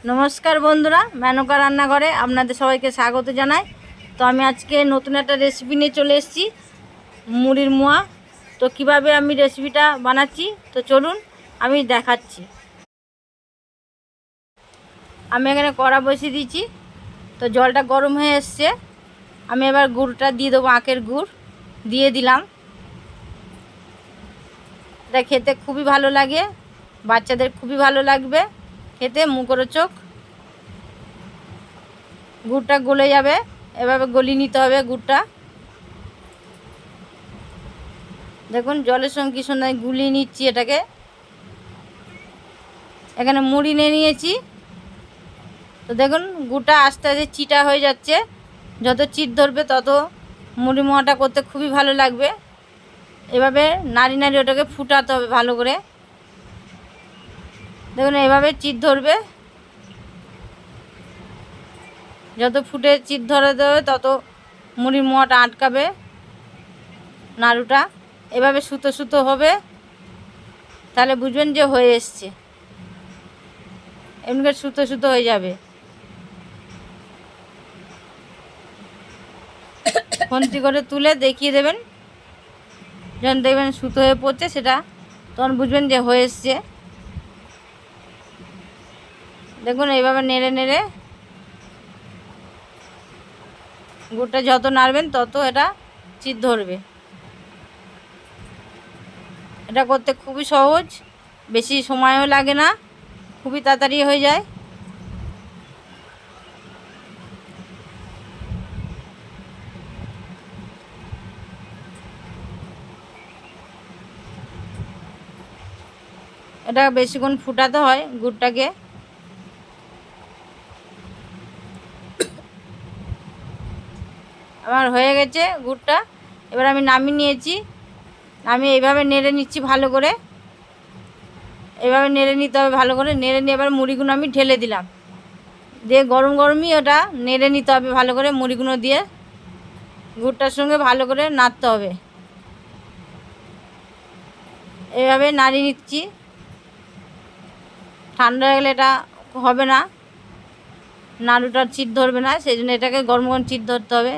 নমস্কার বন্ধুরা, মেনকা রান্নাঘরে আপনাদের সবাইকে স্বাগত জানাই। তো আমি আজকে নতুন একটা রেসিপি নিয়ে চলে এসেছি, মুড়ির মোয়া। তো কিভাবে আমি রেসিপিটা বানাচ্ছি তো চলুন আমি দেখাচ্ছি। আমি এখানে কড়া বসিয়ে দিয়েছি, তো জলটা গরম হয়ে এসছে। আমি এবার গুড়টা দিয়ে দেবো, আখের গুড় দিয়ে দিলাম। এটা খেতে খুবই ভালো লাগে, বাচ্চাদের খুবই ভালো লাগবে খেতে, মুখরোচক। গুড়টা গলে যাবে, এভাবে গলিয়ে নিতে হবে গুড়টা। দেখুন জলের সঙ্গে কি সুন্দর গুলিয়ে নিচ্ছি এটাকে। এখানে মুড়ি নিয়ে নিয়েছি, তো দেখুন গুড়টা আস্তে আস্তে চিটা হয়ে যাচ্ছে। যত চিট ধরবে তত মুড়ি মোয়াটা করতে খুবই ভালো লাগবে। এভাবে নাড়ি নাড়ি ওটাকে ফুটাতে হবে ভালো করে। দেখুন এভাবে চিট ধরবে, যত ফুটে চিট ধরে দেবে তত মুড়ির মোয়াটা আটকাবে নাড়ুটা। এভাবে সুতো সুতো হবে, তাহলে বুঝবেন যে হয়ে এসছে। এমনি করে সুতো সুতো হয়ে যাবে। খুন্তি করে তুলে দেখিয়ে দেবেন, যখন দেখবেন সুতো হয়ে পড়ছে সেটা, তখন বুঝবেন যে হয়ে এসছে। দেখুন এইভাবে নেড়ে নেড়ে গুড়টা যত নাড়বেন তত এটা চিট ধরবে। এটা করতে খুবই সহজ, বেশি সময়ও লাগে না, খুবই তাড়াতাড়ি হয়ে যায়। এটা বেশিক্ষণ ফুটাতে হয় গুড়টাকে। আমার হয়ে গেছে গুড়টা, এবার আমি নামিয়ে নিয়েছি। আমি এইভাবে নেড়ে নিচ্ছি ভালো করে, এইভাবে নেড়ে নিতে হবে ভালো করে। নেড়ে নিয়ে এবার মুড়িগুলো আমি ঢেলে দিলাম, দিয়ে গরম গরমই ওটা নেড়ে নিতে হবে ভালো করে। মুড়িগুলো দিয়ে গুড়টার সঙ্গে ভালো করে নাড়তে হবে। এইভাবে নাড়িয়ে নিচ্ছি। ঠান্ডা হয়ে গেলে এটা হবে না, নাড়ুটার চিট ধরবে না, সেই জন্য এটাকে গরম গরম চিট ধরতে হবে,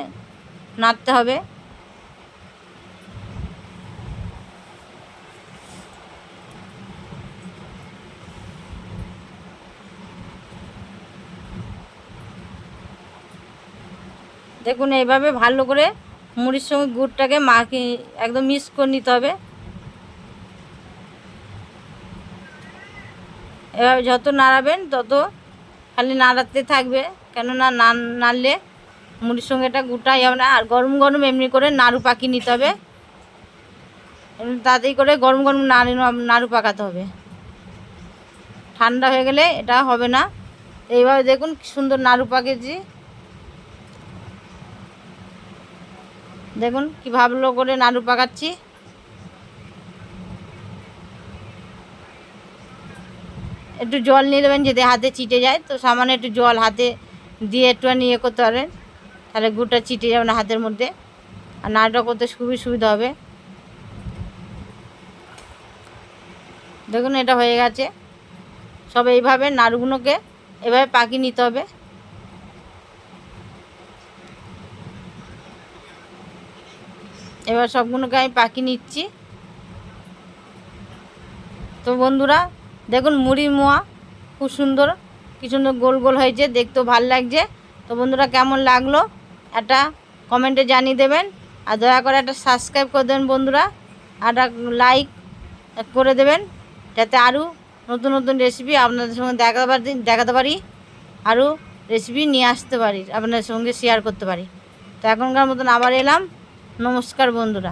নাড়তে হবে। দেখুন এইভাবে ভালো করে মুড়ির সঙ্গে গুড়টাকে মাখিয়ে একদম মিক্স করে নিতে হবে। এভাবে যত নাড়াবেন তত খালি নাড়াতে থাকবে, কেননা নাড়লে মুড়ির সঙ্গে এটা গুড়টা যাবে না। আর গরম গরম এমনি করে নাড়ু পাকিয়ে নিতে হবে, তাড়াতাড়ি করে গরম গরম নাড়ু পাকাতে হবে। ঠান্ডা হয়ে গেলে এটা হবে না। এইভাবে দেখুন কি সুন্দর নাড়ু পাকিয়েছি। দেখুন কি ভালো করে নাড়ু পাকাচ্ছি। একটু জল নিয়ে দেবেন, যদি হাতে চিটে যায় তো সামান্য একটু জল হাতে দিয়ে একটুখানি ইয়ে করতে পারেন, তাহলে গুড়টা চিটে যাবে না হাতের মধ্যে, আর নাড়ুটা করতে খুবই সুবিধা হবে। দেখুন এটা হয়ে গেছে। সব এইভাবে নাড়ুগুলোকে এভাবে পাকিয়ে নিতে হবে। এবার সবগুলোকে আমি পাকিয়ে নিচ্ছি। তো বন্ধুরা দেখুন মুড়ির মোয়া খুব সুন্দর, কি সুন্দর গোল গোল হয়েছে, দেখতেও ভালো লাগছে। তো বন্ধুরা কেমন লাগলো একটা কমেন্টে জানিয়ে দেবেন, আর দয়া করে একটা সাবস্ক্রাইব করে দেবেন বন্ধুরা, আর একটা লাইক করে দেবেন, যাতে আরও নতুন নতুন রেসিপি আপনাদের সঙ্গে দেখাতে পারি, আরও রেসিপি নিয়ে আসতে পারি, আপনাদের সঙ্গে শেয়ার করতে পারি। তো এখনকার মতন আবার এলাম। নমস্কার বন্ধুরা।